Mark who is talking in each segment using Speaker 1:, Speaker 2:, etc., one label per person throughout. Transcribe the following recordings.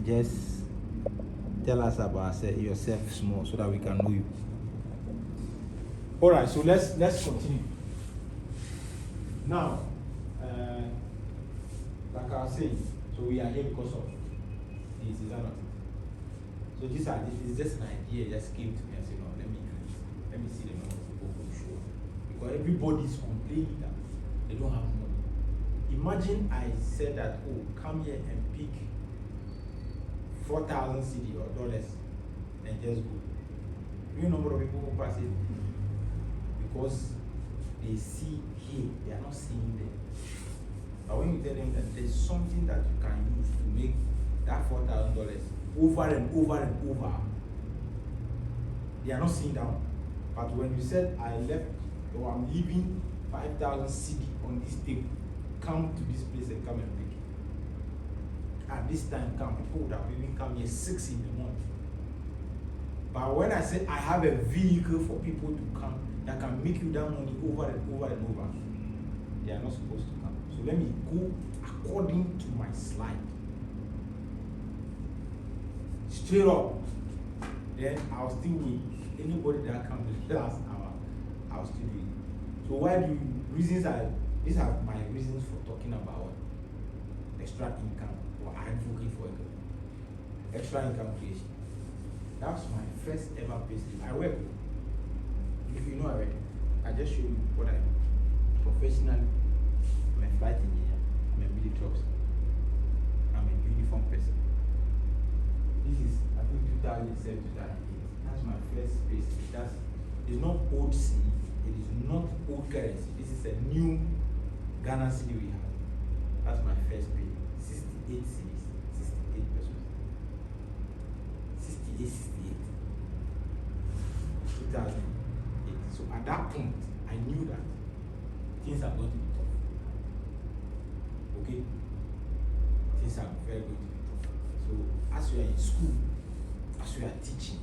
Speaker 1: just tell us about yourself small so that we can know you. All right, so let's continue. Now, like I was saying, so we are here because of this, is that not? So this is just an idea, just came to me and said, no, let me do this. Let me see the number of people who show up. Because everybody is complaining that they don't have money. Imagine I said that, oh, come here and pick 4,000 CD or dollars and just go. You know number of people who pass it because they see here, they are not seeing there. But when you tell them that there's something that you can use to make that $4,000 over and over and over, they are not seeing that one. But when you said I left or I'm leaving 5,000 CD on this table, come to this place and come and pick it. At this time, people would have even come here 6 in the morning. But when I say I have a vehicle for people to come that can make you that money over and over and over, they are not supposed to come. So let me go according to my slide. Straight up. Then I'll still wait. Anybody that comes to last hour, I'll still do it. So why do these are my reasons for talking about extra income or advocating for extra income creation. That's my first ever business. I work. If you know already, I just show you what I do. Professionally, I'm a flight engineer. I'm a military officer. I'm a uniform person. This is, I think, 2007, 2008. That's my first business. It's not old city. It is not old currency. This is a new Ghana city we have. That's my first pay. 68 cities, 68 pesos. 68, 2008. So at that point, I knew that things are going to be tough. Okay? Things are very going to be tough. So as you are in school, as you are teaching,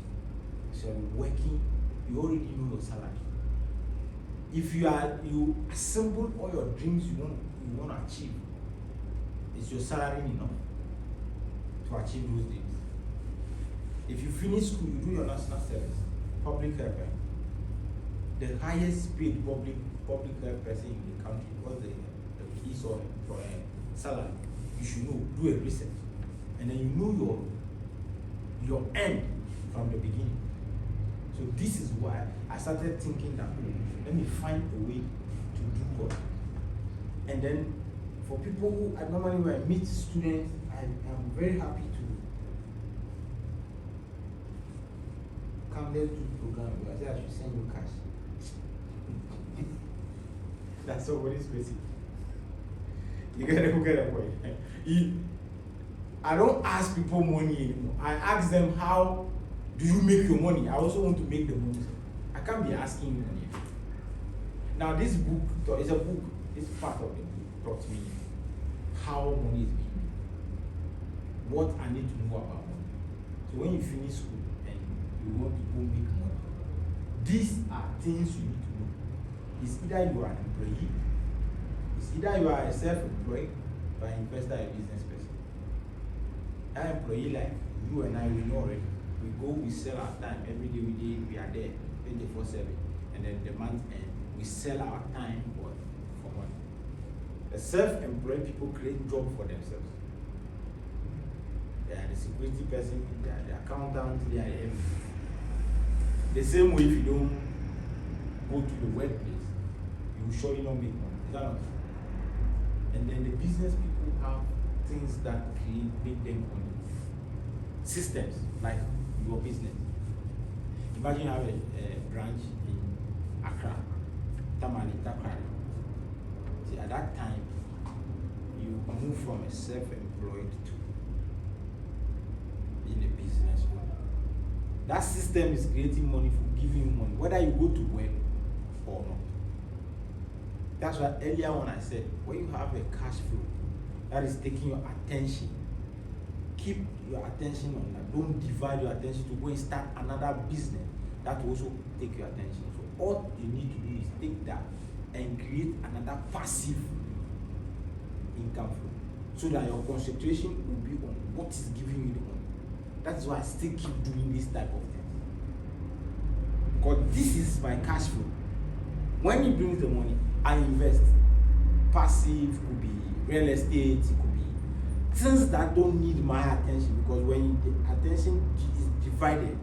Speaker 1: as you are working, you already know your salary. If you assemble all your dreams you want to achieve, is your salary enough to achieve those dreams? If you finish school, you do your national service, public health, the highest paid public health person in the country, what's the fees or salary? You should know, do a research, and then you know your end from the beginning. So this is why I started thinking that, let me find a way to do God. And then for people who normally when I meet students, I am very happy to come there to the program because I say I should send you cash. That's somebody's basic. You get a point. I don't ask people money anymore. I ask them, how do you make your money? I also want to make the money. I can't be asking you money. Now this book is a book. This part of the book taught me how money is being made. What I need to know about money. So when you finish school and you want to go make money, these are things you need to know. It's either you are an employee, it's either you are a self-employed, or an investor, a business person. That employee life, you and I, we know already. We go, we sell our time every day. We are there 24/7, and then the month end, we sell our time for money. The self-employed people create job for themselves. They are the security person, they are the accountant, they are everything. The same way, if you don't go to the workplace, you will surely not make money. Is that not? And then the business people have things that make them money. Systems like your business. Imagine you have a branch in Accra, Tamale, Extra. See, at that time, you move from a self-employed to being a businessman. That system is creating money for giving you money, whether you go to work or not. That's why earlier when I said, when you have a cash flow that is taking your attention, keep your attention on that. Don't divide your attention to go and start another business that will also take your attention. So all you need to do is take that and create another passive income flow. so that your concentration will be on what is giving you the money. That is why I still keep doing this type of thing. Because this is my cash flow. When it brings the money, I invest. Passive could be real estate, it could be things that don't need my attention, because when the attention is divided,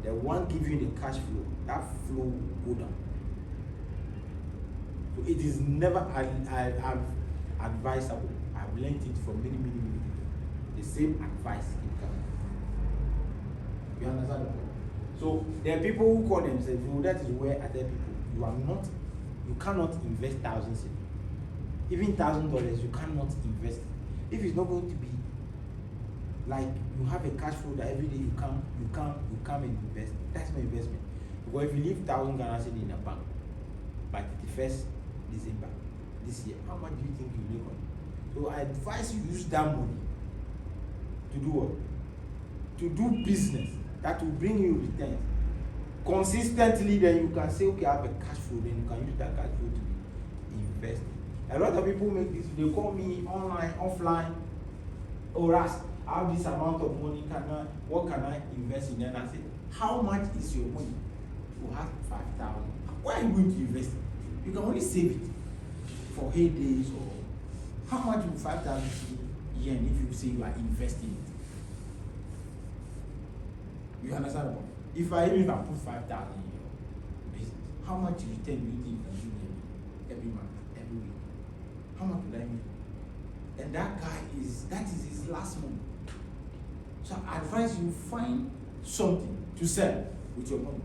Speaker 1: the one giving the cash flow, that flow will go down. So it is never advisable. I've learned it from many people. The same advice keep coming. You understand? So there are people who call themselves, that is where I tell people, you cannot invest thousands in. Even $1,000, you cannot invest. If it's not going to be like you have a cash flow that every day you come and invest, that's my investment. Because if you leave 1,000 Ghana cedi in a bank by 31st December this year, how much do you think you make on it? So I advise you use that money to do what? To do business that will bring you returns consistently. Then you can say, okay, I have a cash flow. Then you can use that cash flow to be invested. A lot of people make this. They call me online, offline. Oh, Ras, I have this amount of money. What can I invest in? And I say, how much is your money? You have 5,000. Why are you going to invest it? You can only save it for heydays, or how much will 5,000 yen if you say you are investing it? You understand? If I even put 5,000 in your business, how much return do you think you can give me every month, every week? How much will I make? And that is his last month. So I advise you, find something to sell with your money.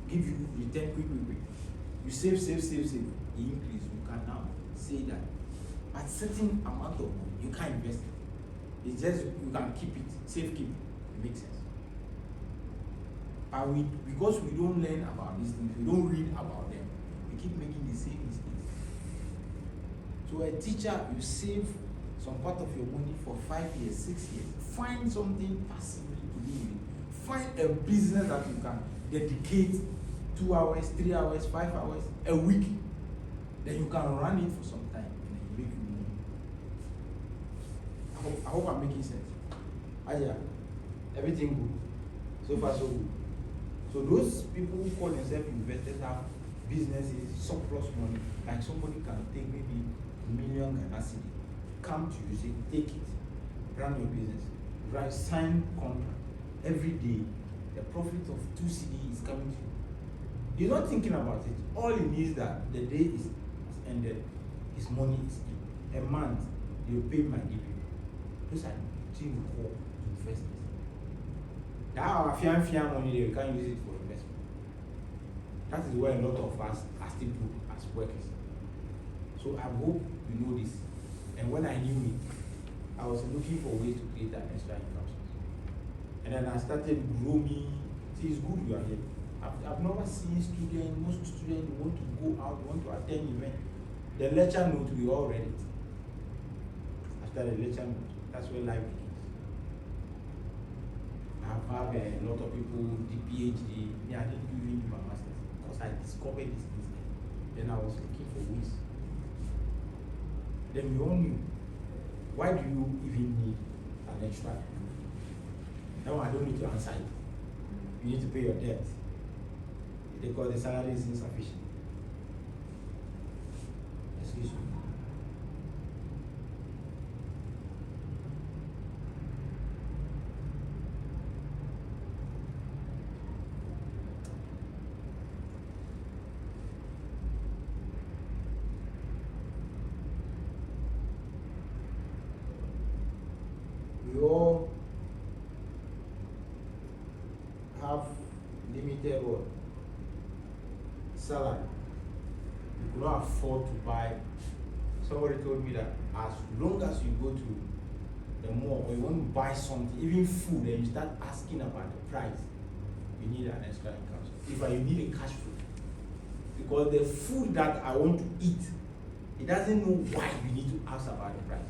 Speaker 1: Give you return quick. You save. You increase. You can now say that at certain amount of money, you can't invest it. It's just you can keep it, keep it. It makes sense. But because we don't learn about these things, we don't read about them, we keep making the same mistakes. So a teacher, you save some part of your money for 5 years, 6 years. Find something passively to do with. Find a business that you can dedicate 2 hours, 3 hours, 5 hours a week. Then you can run it for some time and then you make money. I hope I'm making sense. Yeah, everything good. So far so good. So those people who call themselves investors have businesses, surplus money. Like somebody can take maybe $1 million Ghana cedi, come to you, say, take it, run your business, sign contract. Every day, the profit of 2 cedi is coming to you. He's not thinking about it. All he needs that the day is ended, his money is in. A month, they'll pay my dividend. Those are things we call investors. That our fian money there, we can't use it for investment. That is where a lot of us are still put as workers. So I hope you know this. And when I knew it, I was looking for ways to create an extra income source. And then I started growing. See, it's good you are here. I've never seen most students want to go out, want to attend event. The lecture note, we all read it. After the lecture note, that's where life begins. I've had a lot of people, the PhD, I didn't even do my master's because I discovered this business. Then I was looking for ways. Then we all knew, why do you even need an extra? Now I don't need to answer it. You need to pay your debt. Because the salary is insufficient. Excuse me. We all have limited what? Salary. You could not afford to buy. Somebody told me that as long as you go to the mall or you want to buy something, even food, and you start asking about the price, you need an extra income. If you need a cash flow. Because the food that I want to eat, it doesn't know why you need to ask about the price.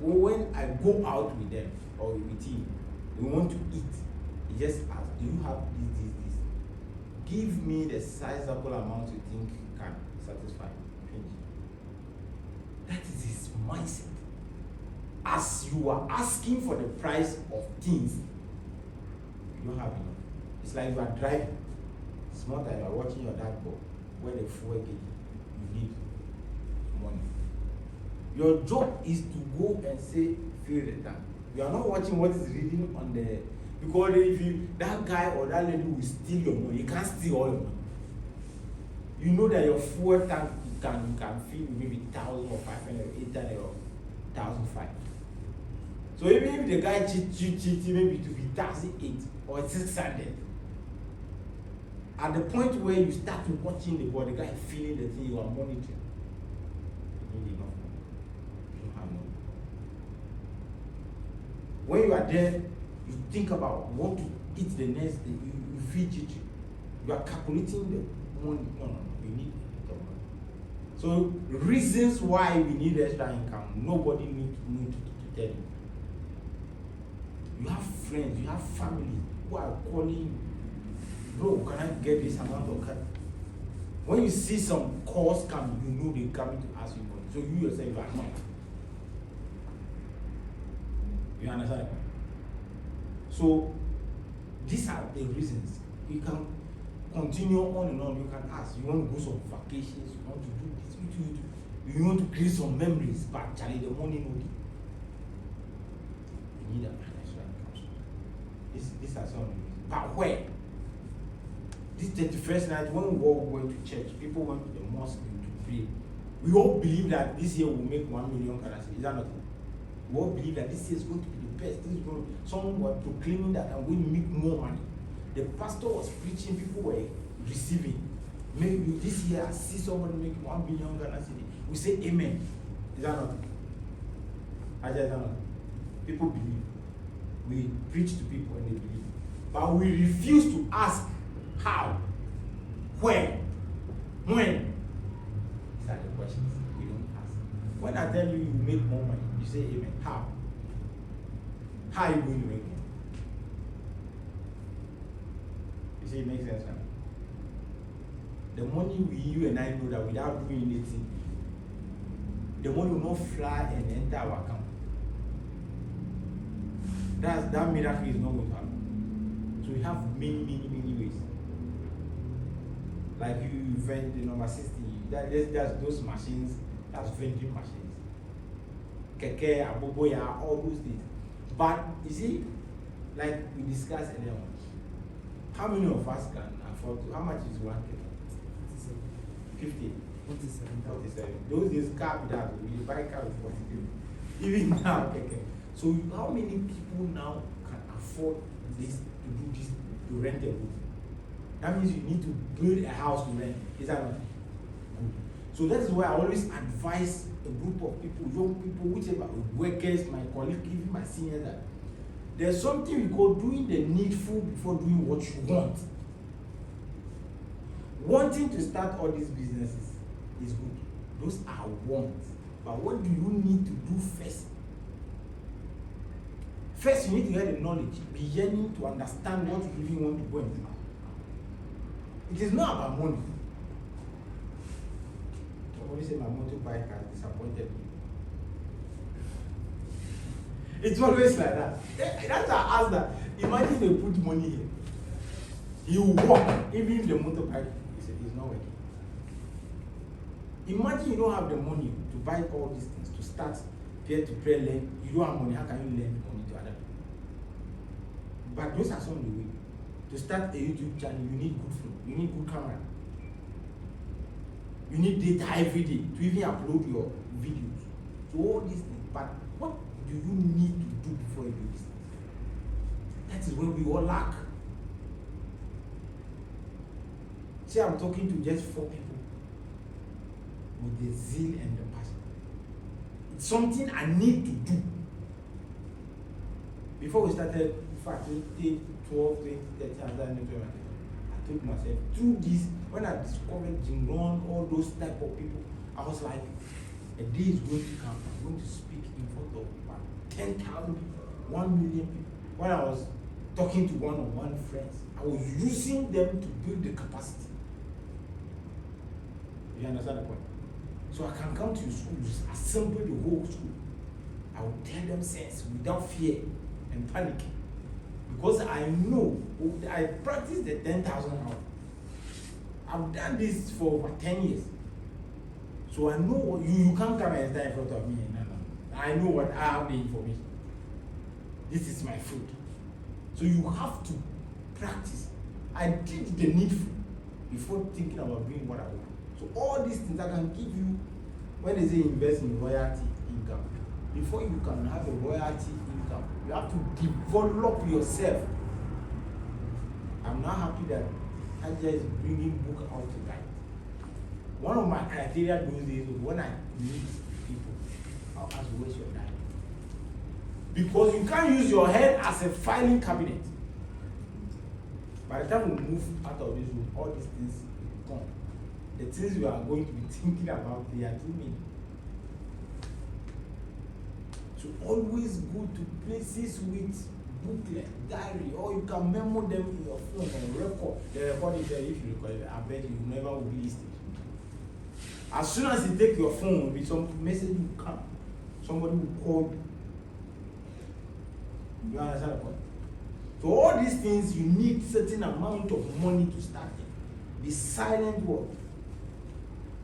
Speaker 1: When I go out with them or with him, we want to eat, he just asks, do you have this? Give me the sizable amount you think can satisfy. Finish. That is his mindset. As you are asking for the price of things, you don't have enough. It's like you are driving. Small time you are watching your dashboard where the fuel gauge, you need money. Your job is to go and say, fill the tank. You are not watching what is reading on the, because if you, that guy or that lady will steal your money, you can't steal all your money. You know that your fuel tank you can fill maybe 1,000 or 500 or 800 or 1,500. So even if the guy cheat maybe to be 1,008 or 600, at the point where you start watching the body, the guy feeling the thing you are monitoring, you need enough money. You don't have money. When you are there, you think about what to eat the next day, you feed it. You are calculating the money. No, you need the money. So reasons why we need extra income, nobody need to tell you. You have friends, you have family who are calling you, bro, can I get this amount of cash? When you see some calls come, you know they're coming to ask you money. So you yourself are not. You understand? So these are the reasons. You can continue on and on. You can ask. You want to go some vacations. You want to do this. You want to create some memories. But Charlie, the money no dey. You need an extra income. These are some of the reasons. But where? This 31st night, when we all went to church, people went to the mosque to pray. We all believe that this year will make 1 million currency. Is that not? We all believe that this year is going to be the best. This is going to, some were proclaiming that I'm going to make more money. The pastor was preaching, people were receiving. Maybe this year I see somebody make 1 billion currency. We say amen. Is that not? Is that not? People believe. We preach to people and they believe. But we refuse to ask how, where, when. These are the questions we don't ask. When I tell you you make more money, you say amen. How? How are you going to make it? You see, it makes sense now. The money you and I know that without doing anything, the money will not fly and enter our account. That miracle is not going to happen. So we have many ways. Like you vend the number 60, that's those machines, that's vending machines. Keke, aboboya, all those things. But you see, like we discussed earlier on, how many of us can afford to, how much is one keke? 50. 47. Those days car with that, we buy car with 43. Even now, keke. So how many people now can afford this, to do this, to rent a room? That means you need to build a house to rent. Is that not good? So that's why I always advise a group of people, young people, whichever, workers, my colleagues, even my seniors, that there's something we call doing the needful before doing what you want. Wanting to start all these businesses is good. Those are wants. But what do you need to do first? First, you need to get the knowledge, beginning to understand what you really want to go and do. It is not about money. Somebody say my motorbike has disappointed me. It's always like that. That's why I ask that. Imagine they put money here. You walk, even if the motorbike is not working. Imagine you don't have the money to buy all these things, to start peer-to-peer learn. You don't have money, how can you lend money to other people? But those are some of the ways. To start a YouTube channel, you need good phone, you need good camera. You need data every day to even upload your videos. So all these things. But what do you need to do before you do this? That is where we all lack. See, I'm talking to just 4 people with the zeal and the passion. It's something I need to do. Before we started, in fact, 12, 20, 30, I told myself, through this, when I discovered Jim Ron, all those type of people, I was like, a day is going to come, I'm going to speak in front of about 10,000 people, 1 million people. When I was talking to one-on-one friends, I was using them to build the capacity. You understand the point? So So I can come to your schools, assemble the whole school. I will tell them sense without fear and panic. Because I know, I practice the 10,000 hours. I've done this for over 10 years. So I know what you can't come and stand in front of me. No. I know what I have the information. This is my food. So you have to practice. I did the needful before thinking about doing what I want. So all these things I can give you when they say invest in royalty income. Before you can have a royalty income, you have to develop yourself. I'm not happy that Haja is bringing book out to write. One of my criteria those days was when I meet people, I'll ask you waste your time. Because you can't use your head as a filing cabinet. By the time we move out of this room, all these things will come. The things you are going to be thinking about, they are too many. So always go to places with booklet, diary, or you can memo them in your phone and record. The recording there, if you record it, I bet you never will be listed. As soon as you take your phone, with some message will come. Somebody will call you. You understand the point? So all these things, you need certain amount of money to start it. Be silent what?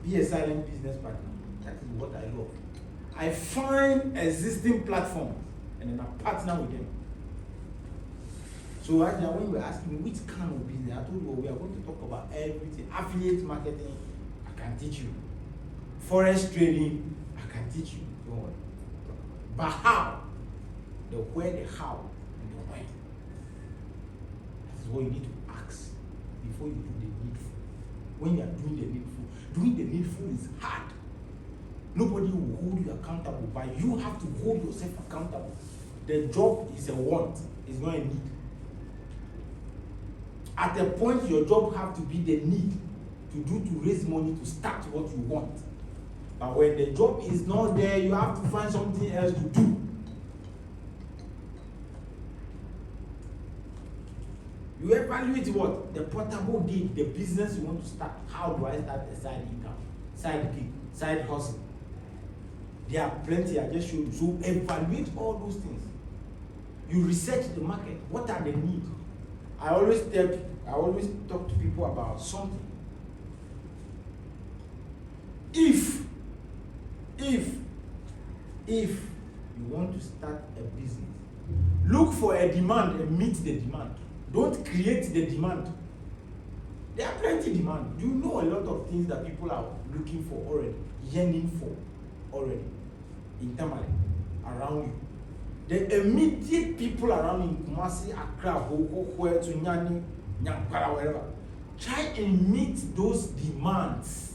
Speaker 1: Be a silent business partner. That is what I love. I find existing platforms and then I partner with them. So actually, when you were asking me which kind of business, I told you we are going to talk about everything. Affiliate marketing, I can teach you. Forex trading, I can teach you. Don't worry. But how? The where, the how, and the when. That is what you need to ask before you do the needful. When you are doing the needful is hard. Nobody will hold you accountable, but you have to hold yourself accountable. The job is a want, it's not a need. At a point, your job have to be the need to raise money to start what you want. But when the job is not there, you have to find something else to do. You evaluate what? The portable gig, the business you want to start. How do I start a side income, side gig, side hustle? There are plenty, I just showed you. So evaluate all those things. You research the market. What are the needs? I always talk to people about something. If you want to start a business, look for a demand and meet the demand. Don't create the demand. There are plenty of demand. You know a lot of things that people are looking for already, yearning for already in Tamale, around you. The immediate people around in Kumasi, Accra, Hoko, to Nyani, Nyampara, wherever. Try and meet those demands.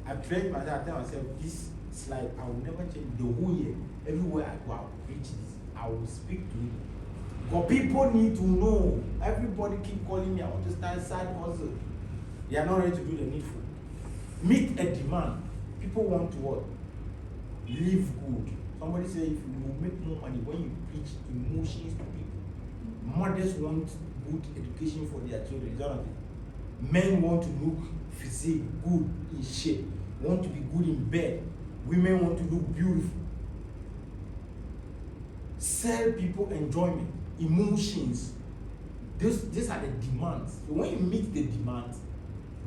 Speaker 1: I prayed myself, I tell myself, this slide, I will never change the whole year. Everywhere I go, I will preach this. I will speak to it. But people need to know. Everybody keep calling me, I want to start side hustle. They are not ready to do the needful. Meet a demand. People want to what? Live good. Somebody say if you will make more money when you preach emotions to people. Mothers want good education for their children. Men want to look physique, good in shape, want to be good in bed. Women want to look beautiful. Sell people enjoyment, emotions. These are the demands. So when you meet the demands,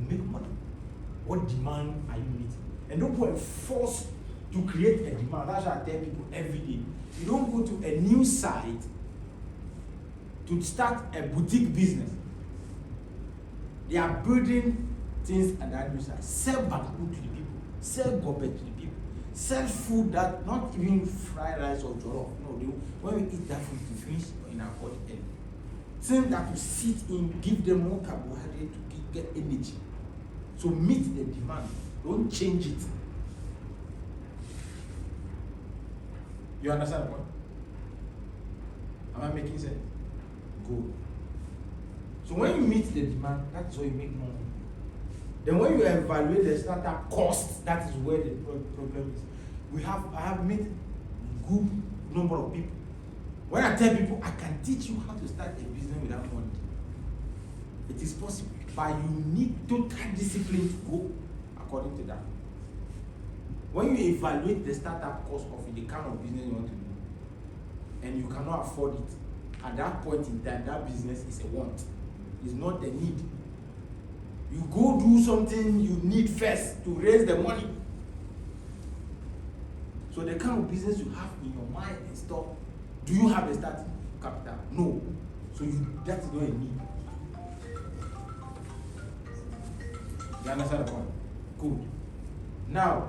Speaker 1: you make money. What demand are you meeting? And don't go and force to create a demand. That's what I tell people every day. You don't go to a new site to start a boutique business. They are building things at that new site. Sell bamboo to the people. Sell gobe to the people. Sell food that not even fried rice or jollof. No, when we eat that food to finish in our body. Things that will sit in, give them more carbohydrate to get energy. So meet the demand. Don't change it. You understand what? Am I making sense? Good. So when you meet the demand, that's how you make money. Then when you evaluate the startup cost, that is where the problem is. I have met good number of people. When I tell people I can teach you how to start a business without money, it is possible, but you need total discipline to go. according to that. When you evaluate the startup cost of the kind of business you want to do, and you cannot afford it, at that point in time, that business is a want. It's not a need. You go do something you need first to raise the money. So the kind of business you have in your mind and stuff, do you have a starting capital? No. So that is not a need. You understand the point? Good. Now,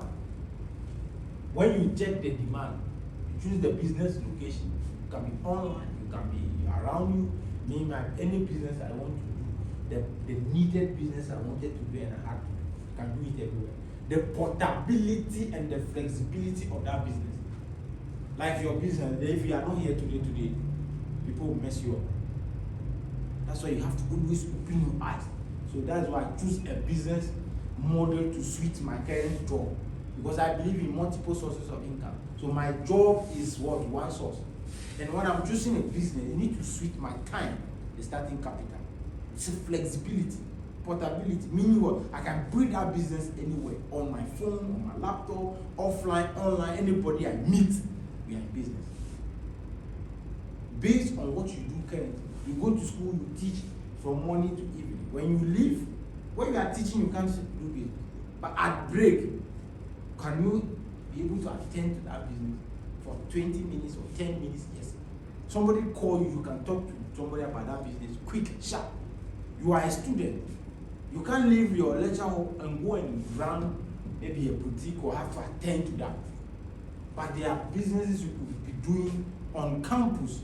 Speaker 1: when you check the demand, you choose the business location. It can be online, it can be around you. Name any business I want to do, the needed business I wanted to do and I had to do, can do it everywhere. The portability and the flexibility of that business. Like your business, if you are not here today, people will mess you up. That's why you have to always open your eyes. So that's why I choose a business model to suit my current job. Because I believe in multiple sources of income. So my job is what? One source. And when I'm choosing a business, it needs to suit my time, the starting capital. It's flexibility, portability, meaning what? I can build that business anywhere, on my phone, on my laptop, offline, online, anybody I meet, we are in business. Based on what you do currently, you go to school, you teach from morning to evening. When you leave, when you are teaching, you can't do business. But at break, can you be able to attend to that business for 20 minutes or 10 minutes? Yes. Somebody call you, you can talk to somebody about that business quick, sharp. You are a student. You can't leave your lecture hall and go and run maybe a boutique or have to attend to that. But there are businesses you could be doing on campus.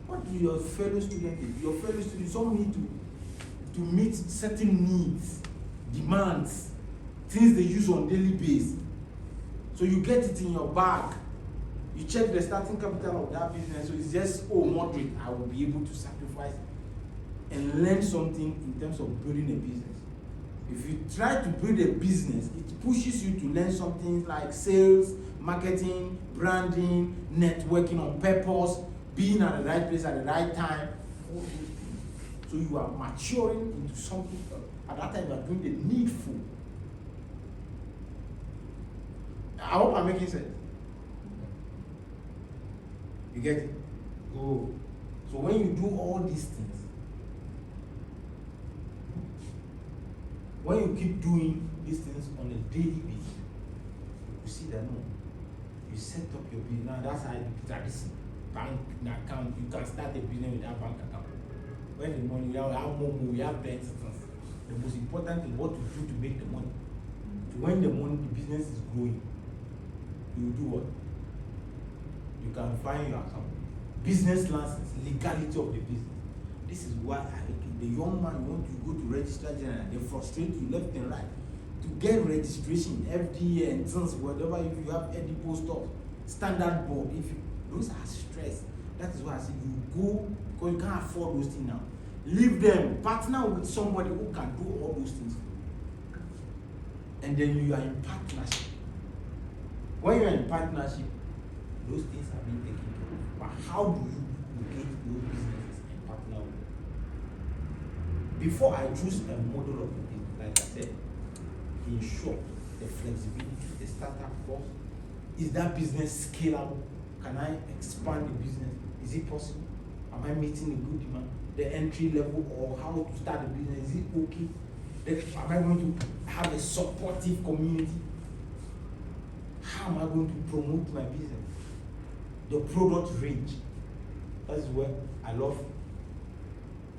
Speaker 1: What do your fellow students do? Your fellow students all need to meet certain needs, demands, things they use on daily basis. So you get it in your bag. You check the starting capital of that business. So it's just, moderate. I will be able to sacrifice and learn something in terms of building a business. If you try to build a business, it pushes you to learn something like sales, marketing, branding, networking on purpose, being at the right place at the right time. So you are maturing into something. At that time, you are doing the needful. I hope I'm making sense. You get it? Go. So when you do all these things, when you keep doing these things on a daily basis, you see that no, you set up your business. Now that's how tradition. Bank account, you can start a business with that bank account. When the money, you have more, we have plenty of things. The most important is what to do to make the money. So when the business is growing, you do what? You can find your account. Business license, legality of the business. This is why the young man want to go to register general, they frustrate you left and right. To get registration, FDA and things, whatever, if you have edible stuff, standard board, those are stress. That is why I say you go, because you can't afford those things now. Leave them, partner with somebody who can do all those things. And then you are in partnership. When you are in partnership, those things are being taken care of. But how do you locate those businesses and partner with them? Before I choose a model of the business, like I said, ensure the flexibility, the startup cost. Is that business scalable? Can I expand the business? Is it possible? Am I meeting a good demand? The entry level or how to start the business, is it okay? Am I going to have a supportive community? How am I going to promote my business? The product range. That's where I love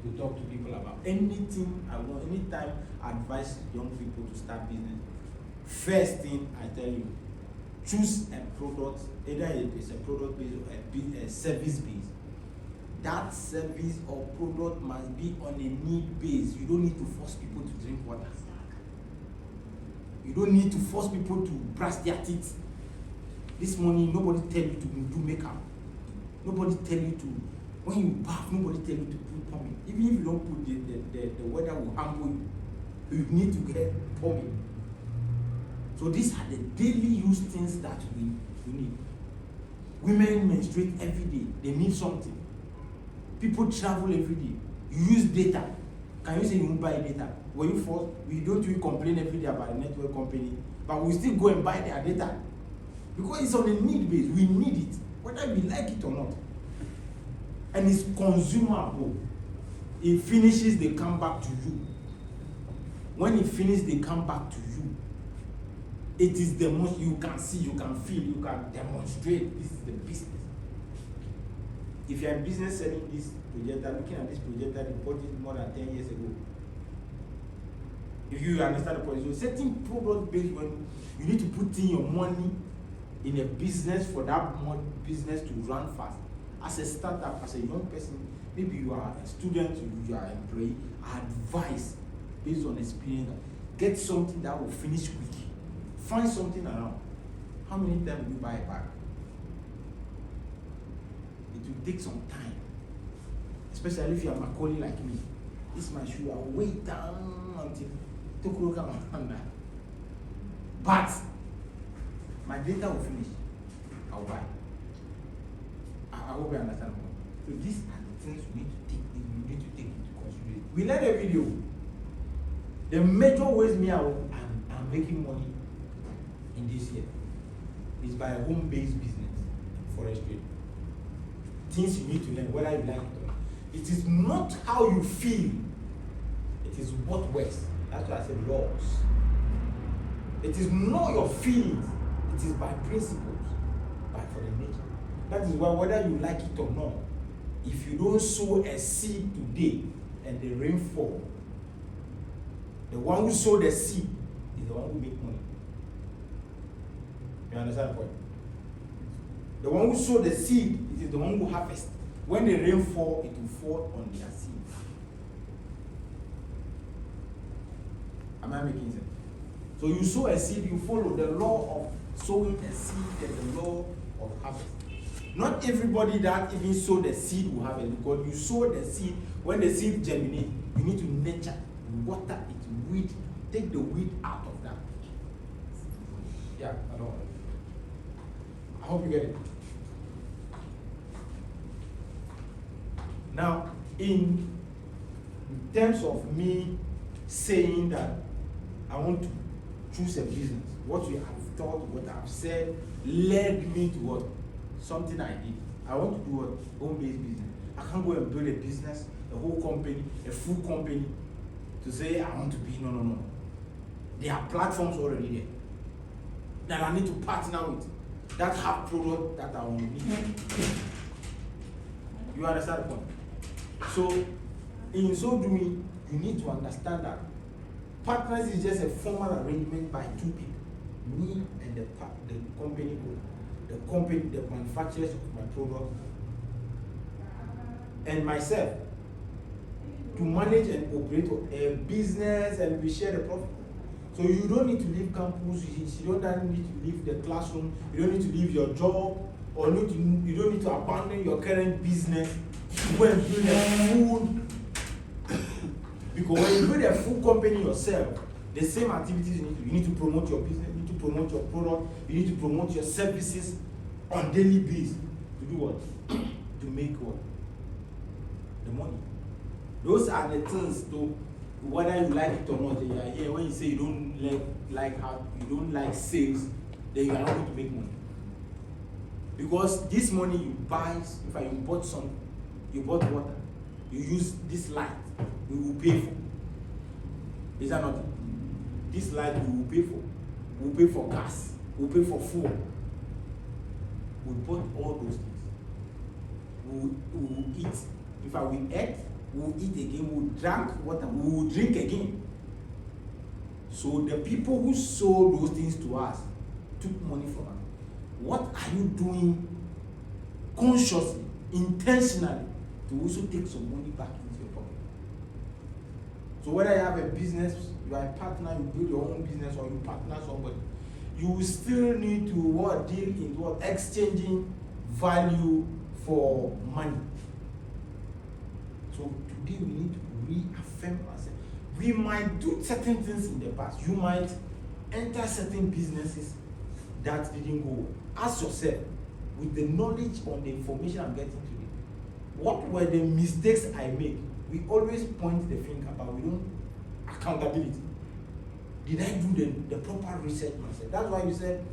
Speaker 1: to talk to people about. Anything I want, anytime I advise young people to start business, first thing I tell you, choose a product, either it's a product based or a service based. That service or product must be on a need base. You don't need to force people to drink water. You don't need to force people to brush their teeth. This morning, nobody tell you to do makeup. Nobody tell you to, when you bath, nobody tell you to put pomade. Even if you don't put the weather will humble you. You need to get pomade. So these are the daily use things that we need. Women menstruate every day. They need something. People travel every day. You use data. Can you say you won't buy data? When you force, we complain every day about a network company, but we still go and buy their data because it's on a need base. We need it, whether we like it or not, and it's consumable. It finishes, they come back to you. When it finishes, they come back to you. It is the most you can see, you can feel, you can demonstrate. This is the business. If you're in business selling this projector, looking at this projector, they bought it more than 10 years ago. If you understand the point, so setting product based when you need to put in your money in a business for that business to run fast. As a startup, as a young person, maybe you are a student, you are an employee, I advise based on experience, get something that will finish quick. Find something around. How many times do you buy a bag? It will take some time. Especially if you are Macaulay like me. This is my shoe, I will wait down until Tokuro come under. But my data will finish. I'll buy. I hope you understand. So these are the things you need to take into consideration. We learned a video. The major ways I'm making money in this year is by a home-based business, forestry. Things you need to learn, whether you like it or not. It is not how you feel, it is what works. That's why I said laws. It is not your feelings, it is by principles, by for the nature. That is why whether you like it or not, if you don't sow a seed today and the rain fall, the one who sowed the seed is the one who makes money. You understand the point? The one who sowed the seed, it is the one who harvests. When the rain fall, it will fall on their seed. Am I making sense? So you sow a seed, you follow the law of sowing a seed and the law of harvest. Not everybody that even sow the seed will have it, because you sow the seed, when the seed germinates, you need to nurture, water it, weed, take the weed out of that. Yeah, I don't know. I hope you get it. Now, in terms of me saying that I want to choose a business, what we have thought, what I've said, led me to what? Something I did. I want to do what? Home-based business. I can't go and build a business, a whole company, a full company, to say I want to be, no. There are platforms already there that I need to partner with, that have products that I want to need. You understand the point? So, in so doing, you need to understand that partners is just a formal arrangement by two people, me and the company owner, the manufacturers of my product, and myself, to manage and operate a business, and we share the profit. So you don't need to leave campus, you don't need to leave the classroom, you don't need to leave your job, or you don't need to abandon your current business to go and build a full. Because when you build a full company yourself, the same activities you need to promote your business, you need to promote your product, you need to promote your services on daily basis. To do what? To make what? The money. Those are the things to, whether you like it or not, they are here. When you say you don't like sales, then you are not going to make money. Because this money you buy, if you bought water, you use this light, we will pay for. Is that not? This light we will pay for. We will pay for gas, we will pay for food. We bought all those things. We will eat. If we ate, we will eat again, we will drink water, we will drink again. So the people who sold those things to us took money from us. What are you doing consciously, intentionally, to also take some money back into your pocket? So whether you have a business, you are a partner, you build your own business, or you partner somebody, you will still need to deal in exchanging value for money. So today we need to reaffirm ourselves. We might do certain things in the past. You might enter certain businesses that didn't go. Ask yourself, with the knowledge on the information I'm getting today, what were the mistakes I made? We always point the finger, but we don't accountability. Did I do the proper research myself? That's why you said,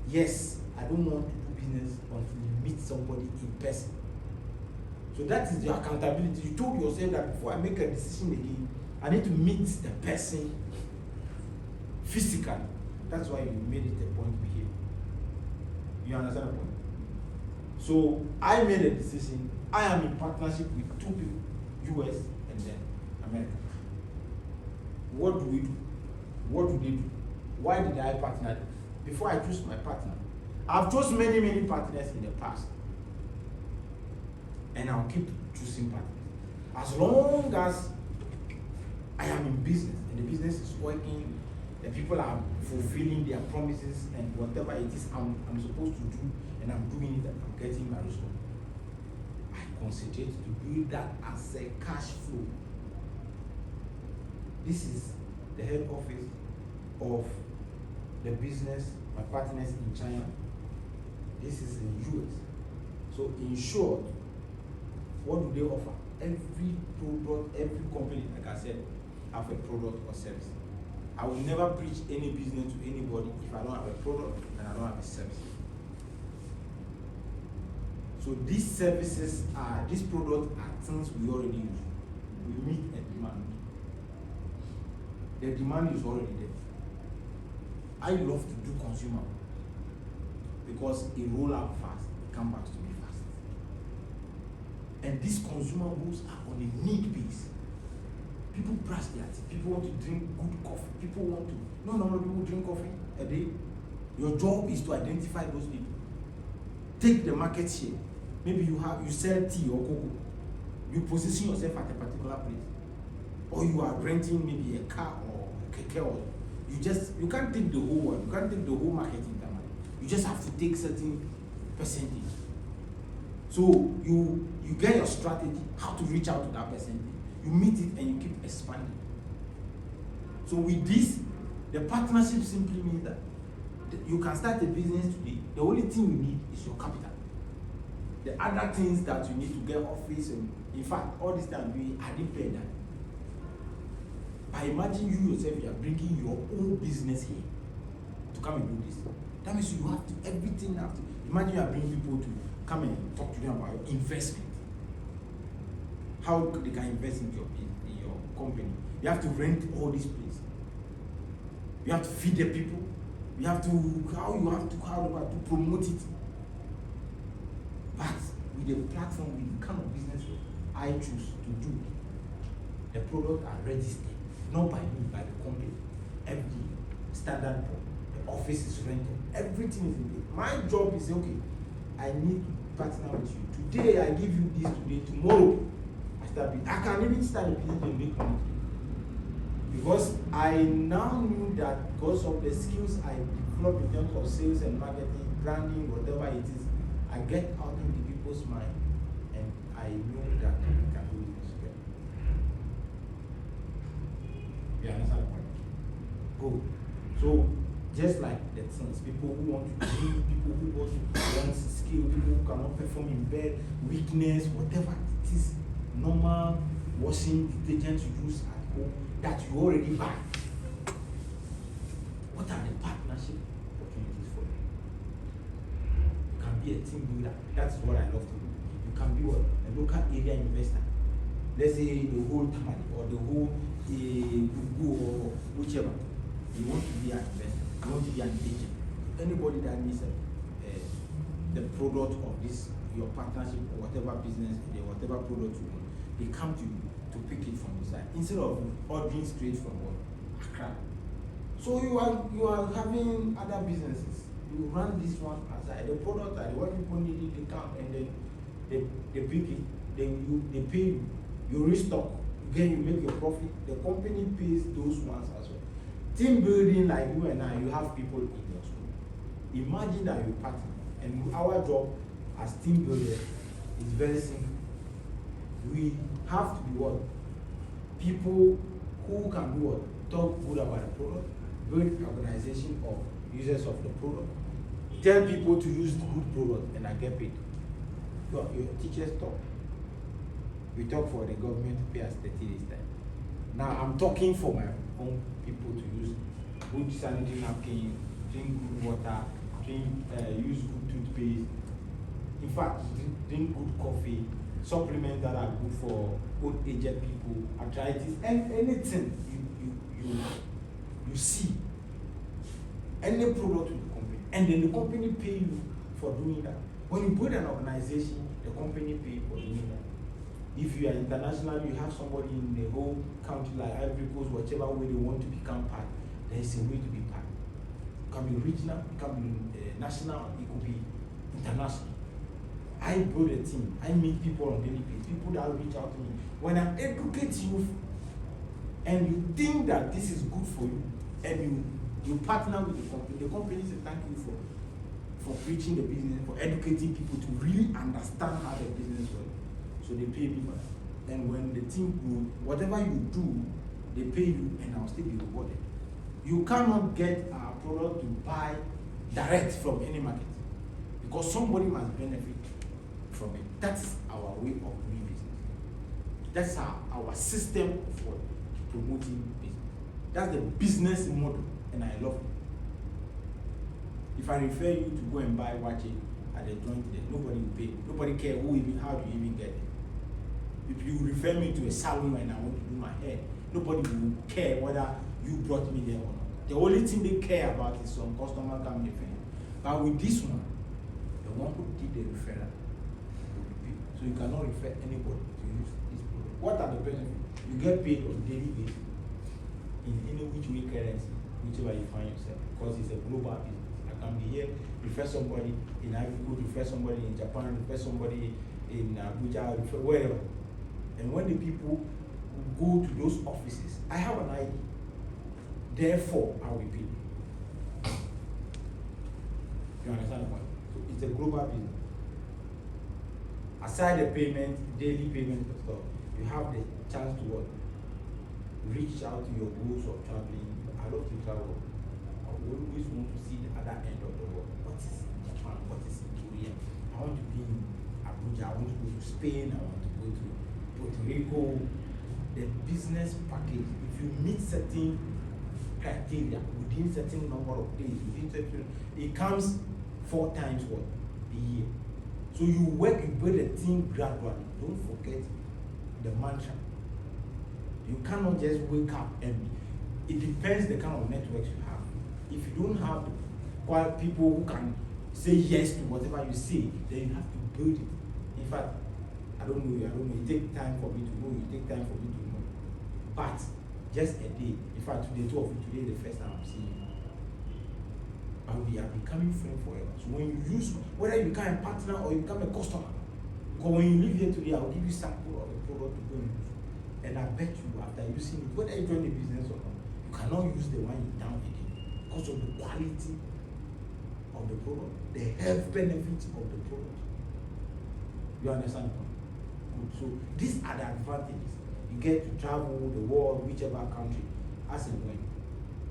Speaker 1: yes, I don't want to do business until you meet somebody in person. So that is your accountability. You told yourself that before I make a decision again, I need to meet the person physically. That's why you made it a point to here. You understand the point? So I made a decision. I am in partnership with two people, US and then America. What do we do? What do they do? Why did I partner? Before I choose my partner, I've chosen many partners in the past. And I'll keep choosing partners. As long as I am in business and the business is working, the people are fulfilling their promises and whatever it is I'm supposed to do, and I'm doing it and I'm getting my result, I concentrate to build that as a cash flow. This is the head office of the business, my partners in China. This is in US. So in short, what do they offer? Every product, every company, like I said, have a product or service. I will never preach any business to anybody if I don't have a product and I don't have a service. So these services these products are things we already use. We meet a demand. The demand is already there. I love to do consumer because it roll out fast, it comes back to me fast. And these consumables are on a need base. People brush their teeth. People want to drink good coffee. People want to. No, normal people drink coffee a day. Your job is to identify those people. Take the market share. Maybe you sell tea or cocoa. You position yourself at a particular place, or you are renting maybe a car or a keke, or you can't take the whole one. You can't take the whole market in Tamale. You just have to take certain percentage. So you get your strategy, how to reach out to that percentage. You meet it and you keep expanding. So with this, the partnership simply means that you can start a business today. The only thing you need is your capital. The other things that you need to get office, and in fact, all this time I didn't pay that. But imagine you yourself, you are bringing your own business here to come and do this. That means you have to, everything have to. Imagine you are bringing people to come and talk to them about your investment. How they can invest in your company. You have to rent all these places. You have to feed the people. You have to how to promote it. But with the platform, with the kind of business I choose to do, the products are registered, not by me, by the company. Every standard board, the office is rented, everything is in place. My job is okay. I need to partner with you. Today I give you this today, tomorrow I can even start a business and make money. Because I now knew that because of the skills I developed in terms of sales and marketing, branding, whatever it is, I get out in the people's mind and I know that we can do this together. You understand the point? Good. So just like the things, people who want to dream, people who want skill, people who cannot perform in bed, weakness, whatever it is, normal washing detergent you use at home that you already buy. What are the partnership opportunities for you? You can be a team builder. That's what I love to do. You can be a local area investor. Let's say the whole Tamale or the whole Gugu or whichever. You want to be an investor. You want to be an agent. Anybody that needs the product of this, your partnership or whatever business, whatever product you want, they come to you to pick it from the side instead of ordering straight from Accra. So you are having other businesses. You run this one aside. The product that what people need it, they come and then they pick it. They pay you. You restock. Again, you make your profit. The company pays those ones as well. Team building like you and I, you have people in your school. Imagine that you partner, and our job as team builders is very simple. We have to be what? People who can do what? Talk good about the product, build organization of users of the product, tell people to use the good product, and I get paid. Your teachers talk. We talk for the government to pay us 30 days time. Now I'm talking for inform people to use good sanitary napkins, drink good water, use good toothpaste. In fact, drink good coffee, supplements that are good for old aged people, arthritis, and anything you see, any product with the company, and then the company pay you for doing that. When you build an organization, the company pay for doing that. If you are international, you have somebody in the whole country like Ivory Coast, whichever way they want to become part, there is a way to be part. It can be regional, it can be national, it could be international. I build a team, I meet people on daily basis, people that reach out to me. When I educate you and you think that this is good for you, and you partner with the company says thank you for preaching the business, for educating people to really understand how the business works. So they pay me for that. And when the team grows, whatever you do, they pay you and I'll still be rewarded. You cannot get our product to buy direct from any market because somebody must benefit from it. That's our way of doing business. That's our system of what? Promoting business. That's the business model, and I love it. If I refer you to go and buy watch it at the joint there, nobody will pay. Nobody care how do you even get it. If you refer me to a salon and I want to do my hair, nobody will care whether you brought me there or not. The only thing they care about is some customer coming in. But with this one, the one who did the referral will be paid. So you cannot refer anybody to use this product. What are the benefits? You get paid on a daily basis in any which way currency, whichever you find yourself, because it's a global business. I can be here, refer somebody in Ivory Coast, refer somebody in Japan, refer somebody in Abuja, refer wherever. And when the people go to those offices, I have an ID. Therefore, I will pay. You understand the point? So it's a global business. Aside the payment, daily payment and stuff, you have the chance to what? Reach out to your goals of traveling. I love to travel. I always want to see the other end of the world. What is in Japan? What is in Korea? I want to be in Abuja. I want to go to Spain. I want to go to Puerto Rico. The business package, if you meet certain criteria within certain number of days, it comes 4 times what? A year. So you work, you build a team gradually. Don't forget the mantra. You cannot just wake up and it depends the kind of networks you have. If you don't have people who can say yes to whatever you say, then you have to build it. In fact, I don't know, it takes time for me to know, it takes time for me to know. But just a day, in fact, today, 2 of you, today is the first time I'm seeing you. And we are becoming friends forever. So when you use, whether you become a partner or you become a customer, because when you leave here today, I'll give you sample of the product to go and use. And I bet you, after using it, whether you join the business or not, you cannot use the one you down again because of the quality of the product, the health benefits of the product. You understand? So these are the advantages. You get to travel the world, whichever country, as and when.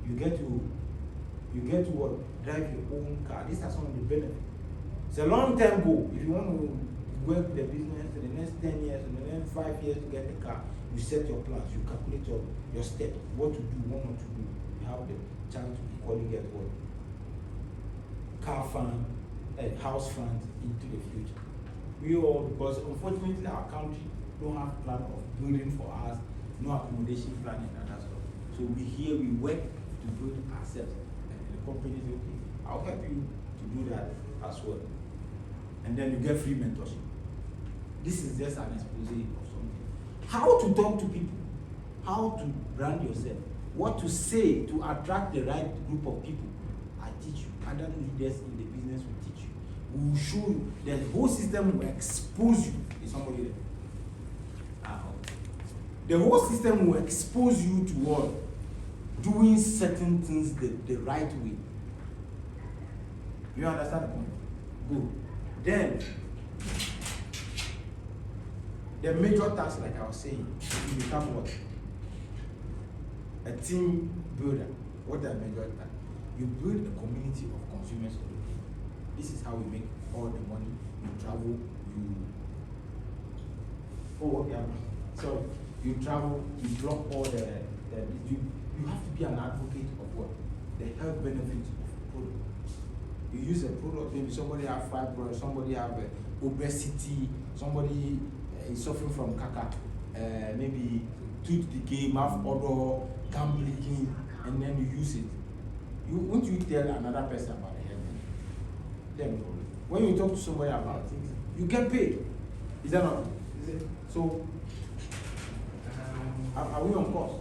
Speaker 1: You get to what? Drive your own car. These are some of the benefits. It's a long-term goal. If you want to work the business in the next 10 years, in the next 5 years to get a car, you set your plans, you calculate your steps, what to do, what not to do. You have the chance to equally get what? Car fund, house fund into the future. We all, because unfortunately our country don't have plan of building for us, no accommodation plan and other stuff. So we work to build ourselves. And the company say, okay, I'll help you to do that as well. And then you get free mentorship. This is just an expose of something. How to talk to people, how to brand yourself, what to say to attract the right group of people. I teach you. Other leaders in the business will teach you. We will show you. The whole system will expose you. Is somebody there? The whole system will expose you to what? Doing certain things the right way. You understand the point? Good. Then, the major task, like I was saying, you become what? A team builder. What are major task? You build a community of consumers of the people. This is how we make all the money. You travel, you travel, you block all the you have to be an advocate of what? The health benefits of a product. You use a product, maybe somebody have fibroids, somebody have obesity, somebody is suffering from caca, maybe tooth decay, mouth odor, gum leaking, and then you use it. Won't you tell another person about the health benefits? Then when you talk to somebody about it, you get paid. Is that not? Is it? So, are we on course?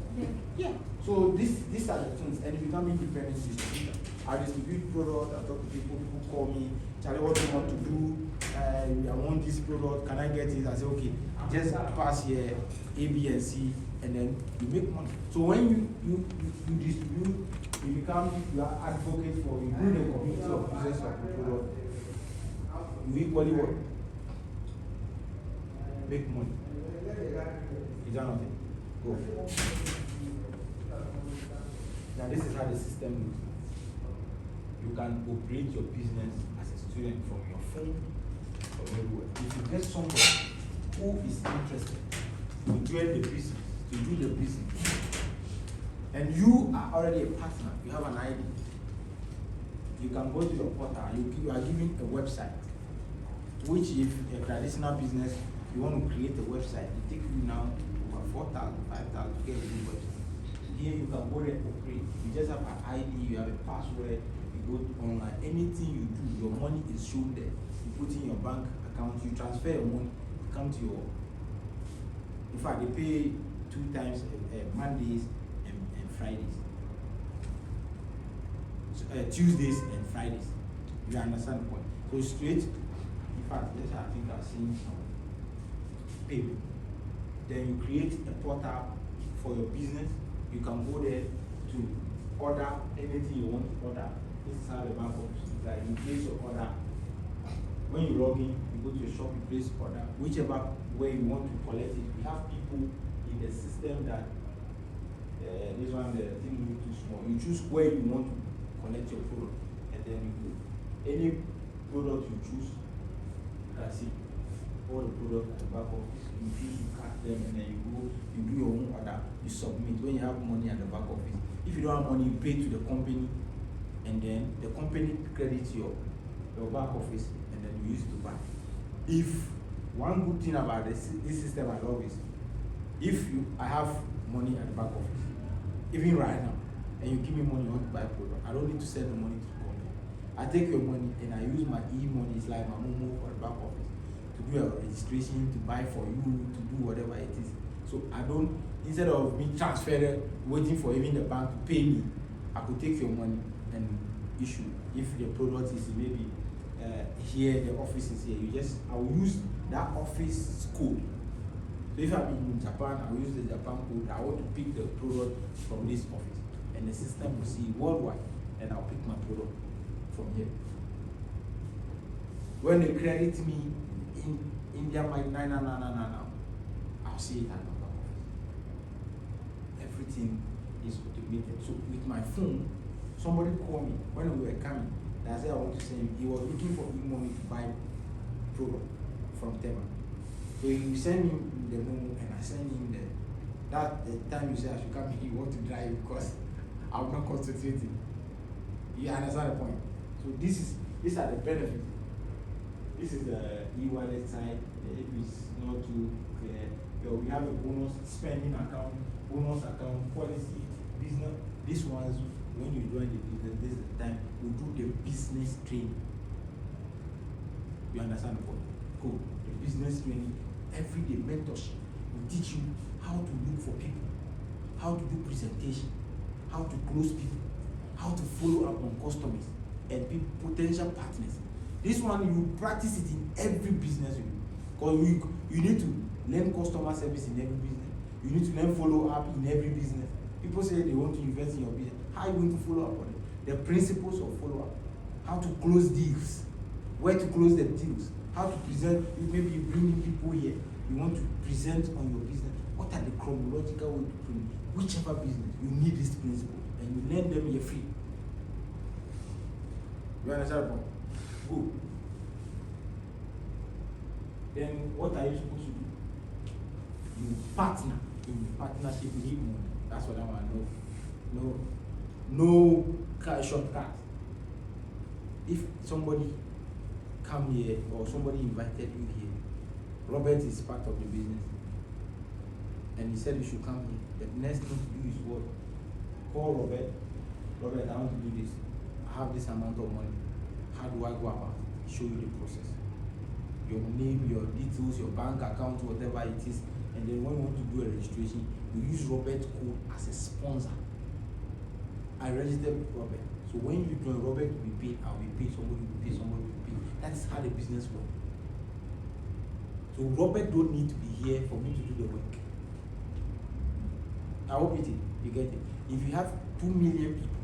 Speaker 1: Yeah. So these are the things, and you become independent distributor. I distribute product, I talk to people call me, Charlie, what do you want to do? I want this product, can I get it? I say, okay, just pass here, A, B, and C, and then you make money. So when you distribute, you are advocate for, you build a community of users of the product, you equally what? Make money. Is that nothing? Go. Now this is how the system looks. You can operate your business as a student from your phone, from everywhere. If you get somebody who is interested to join the business, to do the business, and you are already a partner, you have an ID, you can go to your portal, you are given a website, which if a traditional business, you want to create a website, it takes you now over 4,000, 5,000 to get a new website. Here you can go there and operate. You just have an ID, you have a password, you go online. Anything you do, your money is shown there. You put in your bank account, you transfer your money, you come to your. In fact, they pay 2 times Mondays and Fridays. So, Tuesdays and Fridays. You understand the point? So straight. In fact, this I think I've seen some payment. Then you create a portal for your business. You can go there to order anything you want to order. This is how the bank office is like. You place your order. When you log in, you go to your shop, you place order. Whichever way you want to collect it. We have people in the system that this one, the thing is too small. You choose where you want to collect your product, and then you go. Any product you choose, you can see all the products at the back office. You choose to cut them, and then you go, you do your own order, you submit. When you have money at the back office, if you don't have money, you pay to the company, and then the company credits your back office, and then you use it to buy. If one good thing about this system I love is, I have money at the back office, even right now, and you give me money, you want to buy a product, I don't need to send the money to the company. I take your money and I use my e-money, it's like my Momo for the back office, to do a registration, to buy for you, to do whatever it is. So I don't, instead of me transferring, waiting for even the bank to pay me, I could take your money and issue. If the product is maybe here, the office is here, I will use that office code. So if I'm in Japan, I will use the Japan code. I want to pick the product from this office, and the system will see worldwide, and I'll pick my product from here. When they credit me in India, my I'll see it at my back office. Everything is automated. So with my phone, somebody called me when we were coming. I said I want to send him. He was looking for e-money to buy product from Tamale. So you send him the Momo, and I send him the time you say I should come here, you want to drive because I'm not concentrating. You understand the point? So these are the benefits. This is the e-wallet side. If it's not too clear, we have a bonus spending account, bonus account, policy, business. These ones, when you join the business, this is the time we do the business training. You understand the point? Cool. The business training, everyday mentorship. We teach you how to look for people, how to do presentation, how to close people, how to follow up on customers and potential partners. This one, you practice it in every business you do. Because you need to learn customer service in every business. You need to learn follow up in every business. People say they want to invest in your business. How are you going to follow up on it? The principles of follow up. How to close deals. Where to close the deals. How to present. Maybe you bring in people here. You want to present on your business. What are the chronological way to print? Whichever business, you need this principle. And you learn them, you're free. You understand the point? Good. Then what are you supposed to do? You partner. In partnership, you need money. That's what I want to know. No shortcut. If somebody come here or somebody invited you here, Robert is part of the business, and he said you should come here. The next thing to do is what? Call Robert. Robert, I want to do this. I have this amount of money. How do I go about it? Show you the process. Your name, your details, your bank account, whatever it is. And then when you want to do a registration, you use Robert code as a sponsor. I registered with Robert. So when you join, Robert will be paid, I'll be paid, somebody will be paid, somebody will be paid. That's how the business works. So Robert don't need to be here for me to do the work. I hope you get it. If you have 2 million people,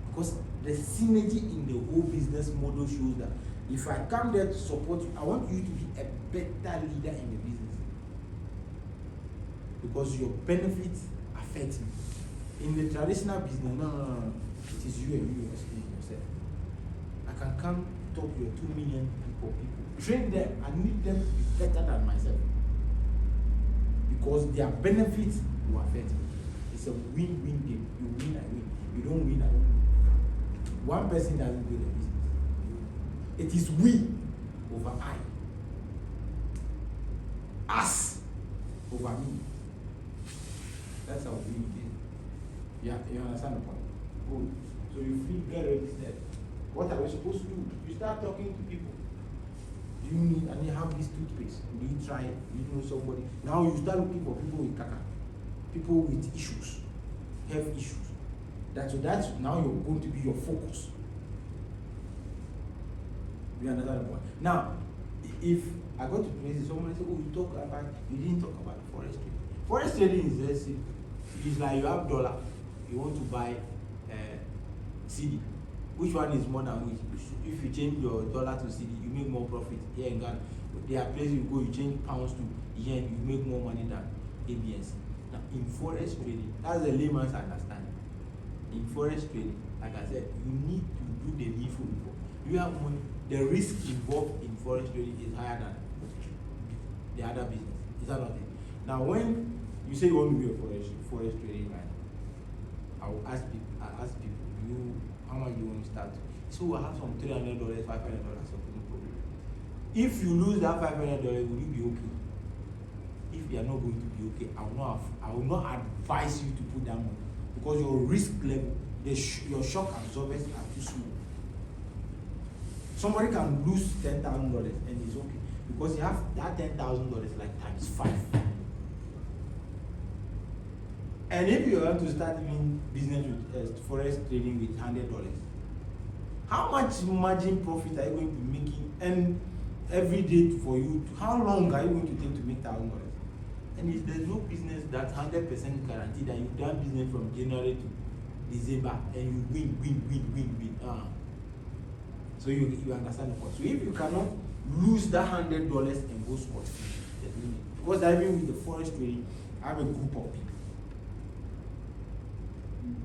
Speaker 1: because the synergy in the whole business model shows that if I come there to support you, I want you to be a better leader in the business. Because your benefits affect me. In the traditional business, no. It is you and you explain yourself. I can come talk to your 2 million people, train them, I need them to be better than myself. Because their benefits will affect me. It's a win-win game. You win, I win. You don't win, I don't win. One person doesn't do the business. It is we over I. Us over me. That's how we do it. Yeah, you understand the point? Good. So you feel get registered. What are we supposed to do? You start talking to people. Do you need, and you have this toothpaste. Do you try it? Do you know somebody? Now you start looking for people with caca. People with issues. Health issues. That's now you're going to be your focus. You understand the point? Now, if I go to places, someone say, you didn't talk about forestry. Forest trading is very simple. It's like you have dollar, you want to buy CD. Which one is more than which? If you change your dollar to CD, you make more profit here in Ghana. There are places you go, you change pounds to yen, you make more money than ABS. Now, in forest trading, that's the layman's understanding. In forest trading, like I said, you need to do the needful before. You have money. The risk involved in forest trading is higher than the other business. Is that not it? Now, when you say you want to be a forest trading, right? I will ask people, how much do you want to start? So I have some $300, $500, something, no problem. If you lose that $500, will you be okay? If you are not going to be okay, I will not advise you to put that money because your risk level, your shock absorbers are too small. Somebody can lose $10,000 and it's okay because you have that $10,000 like times 5. And if you want to start doing business with forest trading with $100, how much margin profit are you going to be making? And every day for you, how long are you going to take to make $1,000? And if there's no business that 100% guarantee that you've done business from January to December and you win. So you understand the point. So if you cannot lose that $100 and go spot free, because I mean with the forest trading, I have a group of people.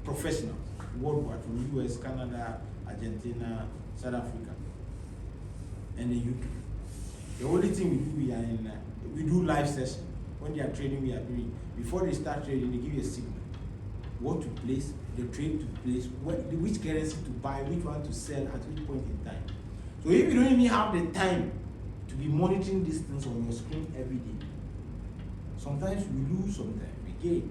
Speaker 1: Professionals worldwide from US, Canada, Argentina, South Africa, and the UK. The only thing we do, we do live session. When they are trading, we are doing. Before they start trading, they give you a signal. What to place, the trade to place, which currency to buy, which one to sell at which point in time. So if you don't even have the time to be monitoring these things on your screen every day, sometimes we lose, sometimes we gain.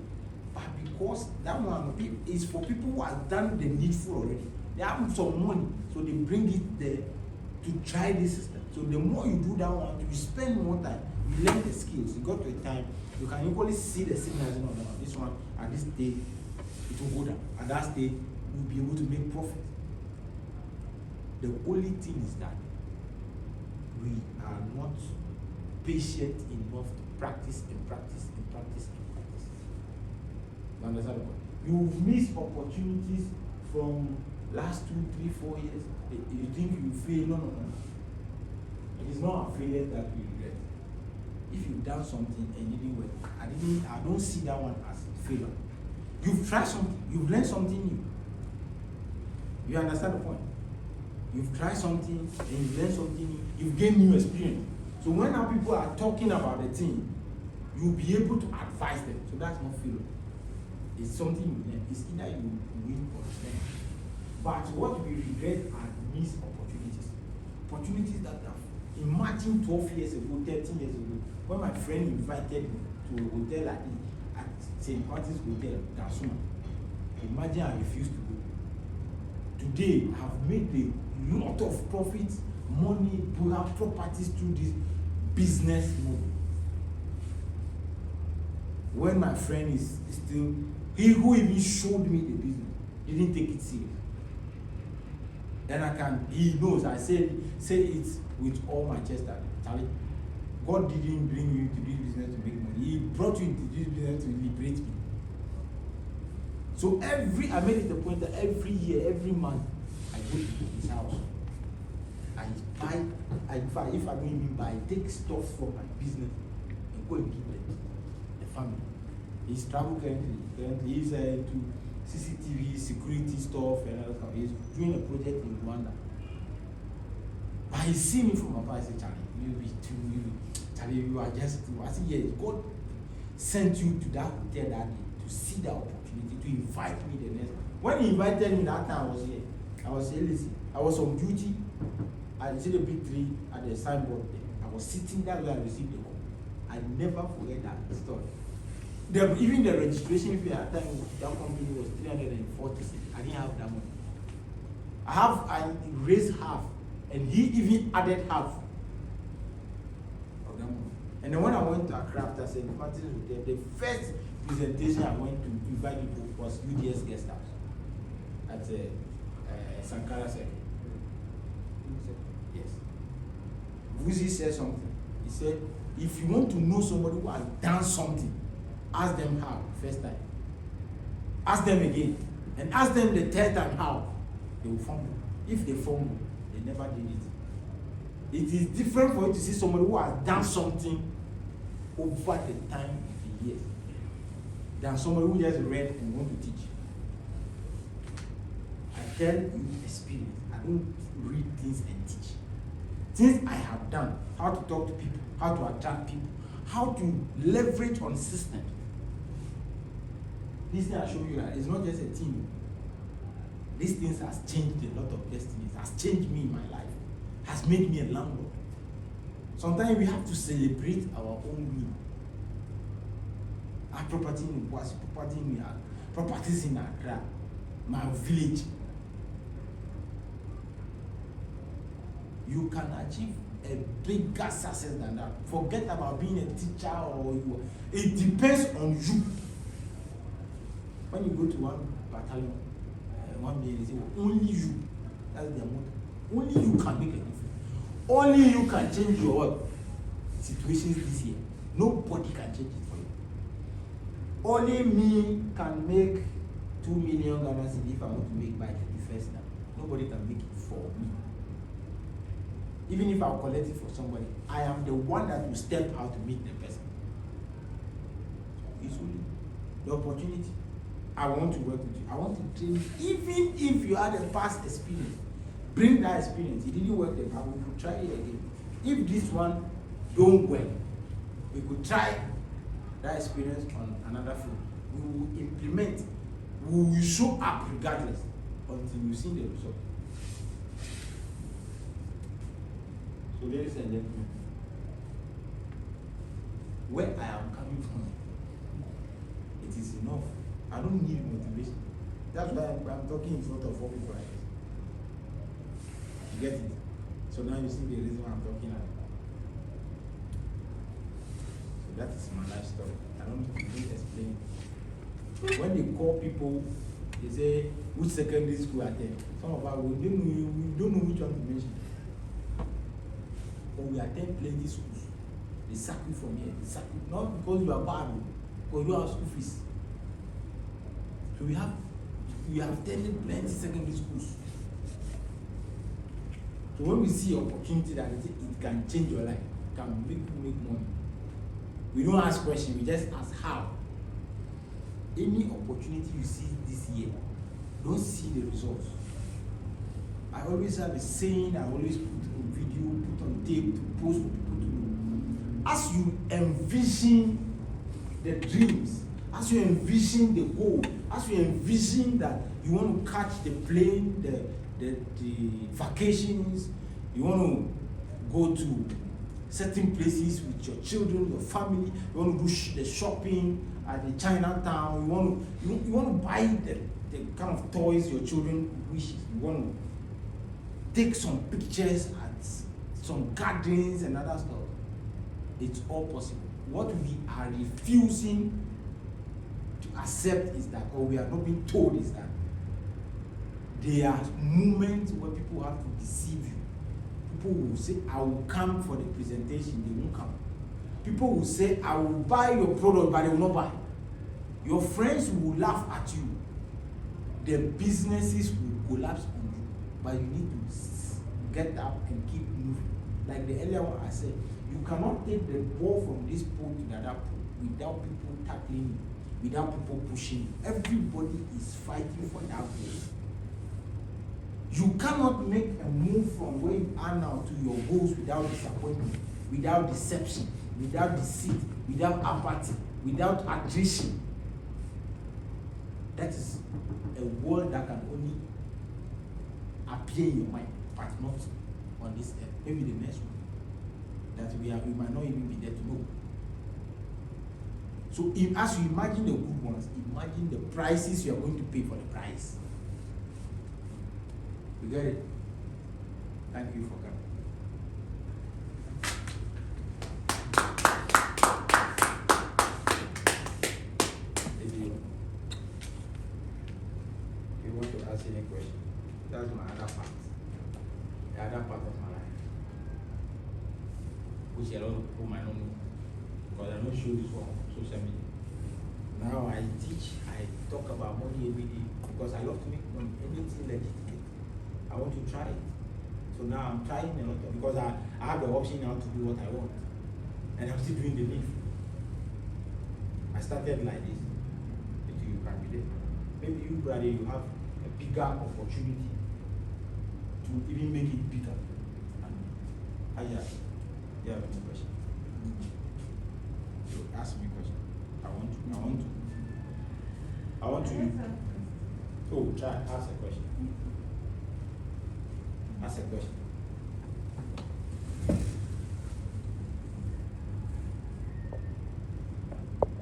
Speaker 1: But because that one is for people who have done the needful already. They have some money, so they bring it there to try this system. So the more you do that one, you spend more time, you learn the skills. You got to a time, you can equally see the signals. No, this one at this stage, it will go down. At that stage, you'll be able to make profit. The only thing is that we are not patient enough to practice. You understand the point? You've missed opportunities from last 2, 3, 4 years. You think you fail? No. It is not a failure that we regret. If you've done something and it didn't work, I don't see that one as failure. You've tried something, you've learned something new. You understand the point? You've tried something and you've learned something new, you've gained new experience. So when now people are talking about the thing, you'll be able to advise them. So that's not failure. It's something you learn. It's either you win or you learn. But what we regret are missed opportunities. Opportunities that have, imagine 12 years ago, 13 years ago, when my friend invited me to a hotel at St. Martin's Hotel, Gasuma. Imagine I refused to go. Today, I have made a lot of profit, money, properties through this business model. When my friend is still, he who even showed me the business, didn't take it serious. Then he knows, I say it with all my chest that, Charlie, God didn't bring you to this business to make money. He brought you into this business to liberate me. So I made it a point that every year, every month, I go to his house. I buy, if I don't even buy, I take stuff from my business and go and give them the family. He's travel currently. He's into CCTV, security stuff, and other stuff. He's doing a project in Rwanda. But he see me from afar, I say, Charlie, Charlie, you are just, I say, yes, God sent you to that hotel that day to see the opportunity, to invite me the next. When he invited me that time, I was here. I was here, listen. I was on duty. I see the big tree at the signboard there. I was sitting there where I received the call. I never forget that story. Even the registration fee at that time, that company was 340. I didn't have that money. I raised half, and he even added half of that money. And then when I went to Accra after St. Martin's Hotel, the first presentation I went to invite people was UDS Guest House at Sankara Circle. Yes. Vuzi said something. He said, if you want to know somebody who has done something, ask them how, first time. Ask them again. And ask them the third time how. They will fumble. If they fumble, they never did it. It is different for you to see somebody who has done something over the time of the years than somebody who just read and want to teach. I tell you experience. I don't read things and teach. Things I have done, how to talk to people, how to attract people, how to leverage on systems. This thing I show you that it's not just a team. These things has changed a lot of destinies, has changed me in my life, has made me a landlord. Sometimes we have to celebrate our own win. Our property in Boise, properties in Accra, my village. You can achieve a bigger success than that. Forget about being a teacher or you. It depends on you. When you go to one battalion, one day they say, well, only you. That's their motto. Only you can make a difference. Only you can change your situations this year. Nobody can change it for you. Only me can make 2 million Ghana cedis if I want to make by 31st now. Nobody can make it for me. Even if I'll collect it for somebody, I am the one that will step out to meet the person. It's only the opportunity. I want to work with you. I want to train you. Even if you had a past experience, bring that experience. It didn't work then, but we could try it again. If this one don't work, we could try that experience on another field. We will implement. We will show up regardless until you see the result. So ladies and gentlemen, where I am coming from, it is enough. I don't need motivation. That's why I'm talking in front of 4 people like this. You get it? So now you see the reason why I'm talking about. So that is my life story. I don't need to explain. When they call people, they say, which secondary school attend? Some of us, we don't know which one to mention. But we attend plenty schools. They sack you from here. They sack you, not because you are bad, because you have school fees. So we have attended plenty secondary schools. So when we see opportunity that it can change your life, it can make you make money, we don't ask questions, we just ask how. Any opportunity you see this year, don't see the results. I always have a saying, I always put on video, put on tape to post for people to know. As you envision the dreams, as you envision the goal, as you envision that you want to catch the plane, the vacations, you want to go to certain places with your children, your family, you want to do the shopping at the Chinatown, you want to buy the kind of toys your children wish, you want to take some pictures at some gatherings and other stuff. It's all possible. What we are refusing to accept is that, or we are not being told is that, there are moments where people have to deceive you. People will say, I will come for the presentation, they won't come. People will say, I will buy your product, but they will not buy. Your friends will laugh at you. The businesses will collapse on you, but you need to get up and keep moving. Like the earlier one I said, you cannot take the ball from this pole to the other pole without people tackling you, without people pushing you. Everybody is fighting for that ball. You cannot make a move from where you are now to your goals without disappointment, without deception, without deceit, without apathy, without attrition. That is a word that can only appear in your mind, but not on this earth. Maybe the next one that we might not even be there to know. So as you imagine the good ones, imagine the prices you are going to pay for the prize. You get it? Thank you for coming. If you want to ask any question, that's my other part. The other part of my life, which a lot of people might not know, because I don't show this on social media. Now I teach, I talk about money every day because I love to make money, anything legitimate. I want to try it. So now I'm trying a lot because I have the option now to do what I want. And I'm still doing the leaf. I started like this. Maybe you can be there. Maybe you, brother, you have a bigger opportunity to even make it bigger. And you have any question? So ask me a question. I want to. Oh, try, ask a question. Ask a question.